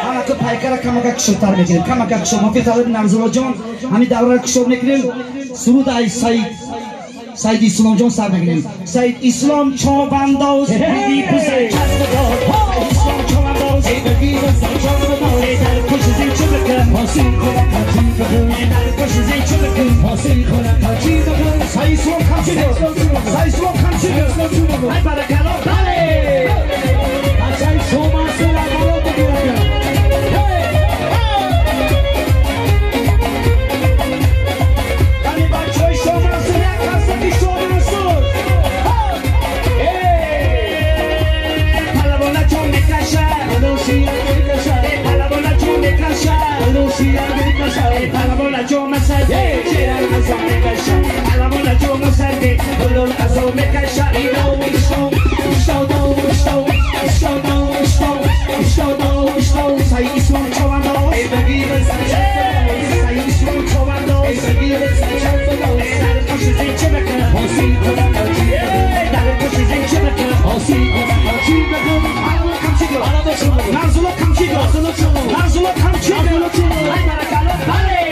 حالا تو پیکر کمک کشتر میکنیم کمک کشو مفید طالب نرزولا جان همین دوره کشو میکنیم سرود ای سید اسلام جان سر میکنیم سید اسلام چوبنداز بیدی پوزه اسلام چوبنداز بیدی پوزه در کش زیچو بکن حاصل کنه کچی بکن در کش زیچو بکن حاصل کنه کچی بکن سید اسلام کمچی دو سید اسلام کمچی دو ای برکلا بله اچای شما سلام رو بگیرم Yo me salvé, quiero el caso me calla. A la bola yo me salvé, todo el caso me calla. Y no, say Islam chavando, ey begibe say Islam chavando, ey begibe say chavando. Dar koşu zinci bekle, hosi kola kaçı. Dar koşu zinci bekle, hosi kola kaçı. Araba kamçıdı, araba çubuğu. Narzula kamçıdı, narzula çubuğu. Narzula kamçıdı, narzula çubuğu. Ay barakalı, bale.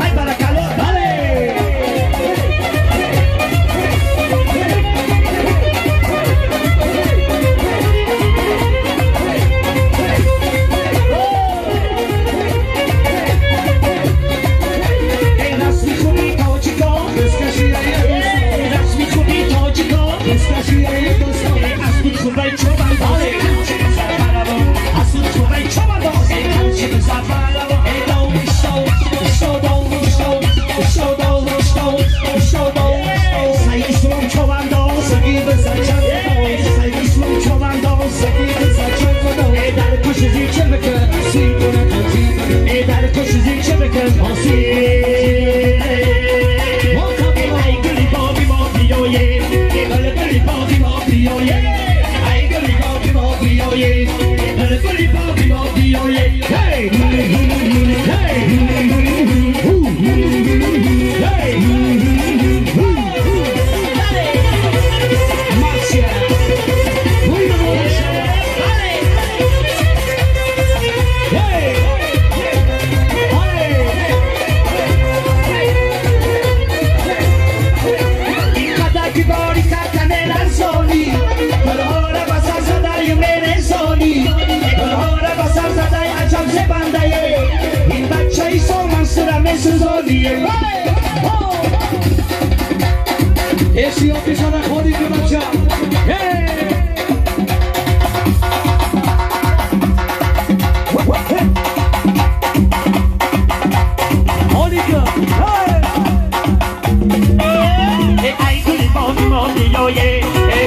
Ay para calor, dale. Esse homem já na roda de Machá. Mônica! Ai, que limpou, mo, ye.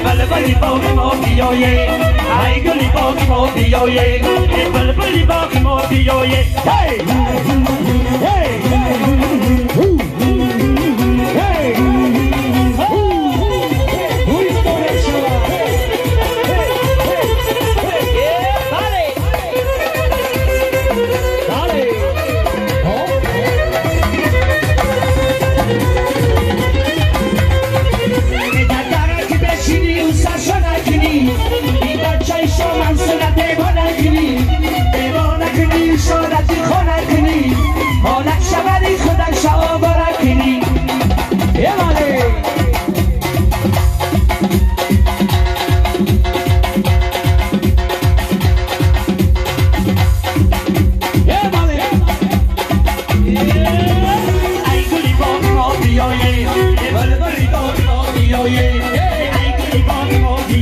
Vale, vale, mo, ye. Ai, que limpou, mo, ye. Vale, vale, mo, ye. Hey! Hey!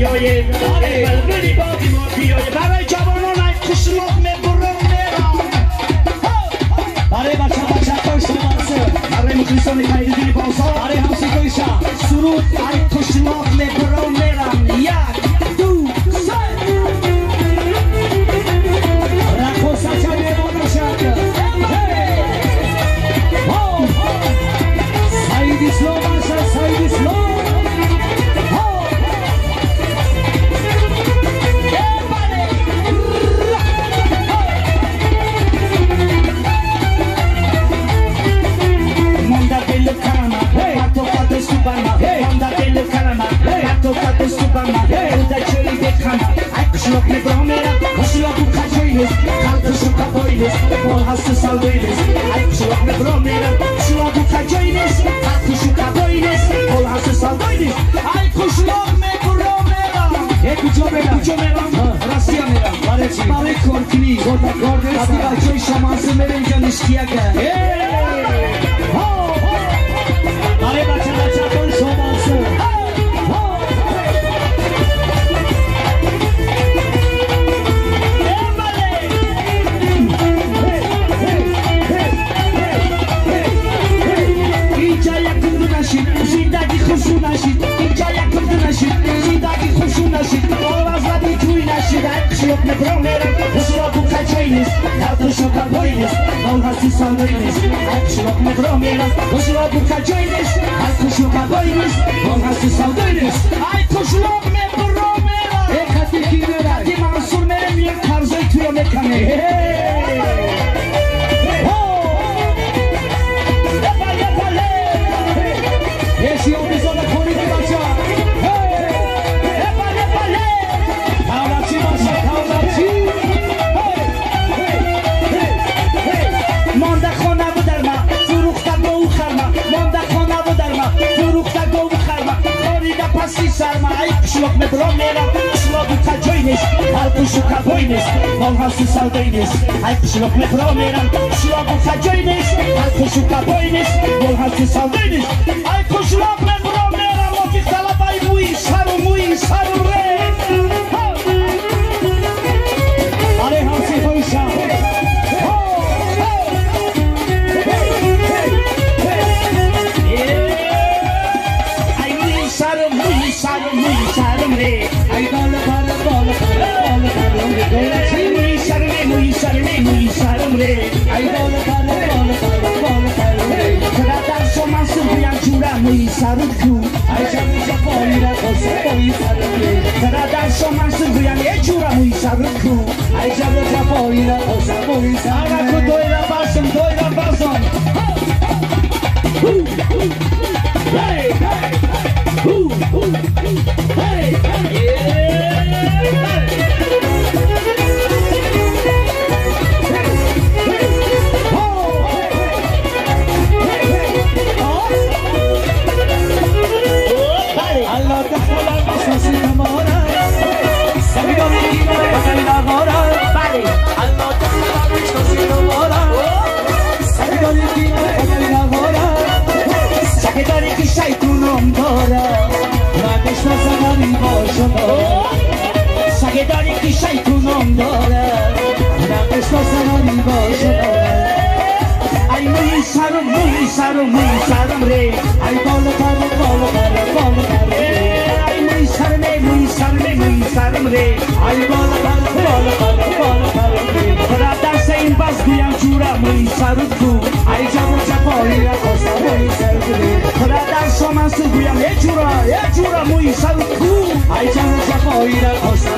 بیایه بلبلی باقی ما بیایه برای جوانان ای قشلاق میبرم میرم برای بچه کوش مانسه برای مخلصان خیردین بازار برای همسی کوشا سرود ای قشلاق میبرم میرم یک دو سه رکو سچه میبانم شد سعید اسلام باشد سعید اسلام Qishloq mebromera, qishloq u qajoylis, qalbi shu qaboylis, bol hasti saldoylis. Ay qishloq mebromera, qishloq u qajoylis, qalbi shu qaboylis, bol hasti saldoylis. Ay qishloq mebromera. Kujo meram, Rossiya meram. Barek korkini, gordes, qajoy shamansi meram janishkiyaga. Ho! Bare bacha kon shamansi. زندگی خوشو نشید اینجا یکم دو نشید زندگی خوشو نشید آواز لبی توی نشید قشلاق نبرام میرم قشلاق و قجای نیست قلبشو قبای نیست مال هستی سالوی نیست قشلاق نبرام میرم قشلاق و قجای نیست قلبشو قبای نیست مال هستی سالوی نیست ای قشلاق نبرام میرم ای خطی کی میرم خطی منصور میرم یک ترزای توی میکنه Esse homem só da cor de baixo. Epa, Taurati, baixo, Taurati. Manda khona bu darma, furukhta go u kharma. Manda khona bu darma, furukhta go u kharma. Khorida pasi sarma, ay qishloq mebrom meram. Qishloq u qajoynis, qalbi shu qaboynis. Mol hasti saldoynis, ay qishloq mebrom meram. Qishloq u qajoynis, qalbi shu qaboynis. Mol hasti saldoynis. Ay qishloq mebrom meram, mofiq talabay muy saru re. Ale hamsi hoysha. Muy saru re. Ay bala muy saru re. Ay bala re. Kadar somansın buyan cura muy saru ku. Ay canı japonira kosa muy saru re. Kadar somansın buyan cura muy saru ku. Ay canı japonira kosa muy saru re. Ara ku doyra basım. Hey, hey, Allah te jola pasas sin amor. Sabido ni no le pasa ni ahora. Vale. Allah te jola pasas sin amor. Sabido ni no le pasa ni ahora. Sakidari ki shaytunum dora. Na kishna sagani boshmo. Sakidari ki shaytunum dora. Na kishna sagani boshmo. Ay muy sarum re. Ay bol re. Ay muy sarum re. Ay bol re. Radar se imbas guyan chura muy saruku. Ay jabu chapoli la cosa muy saruku. Radar soman su guyan chura muy saruku. Ay jabu chapoli la cosa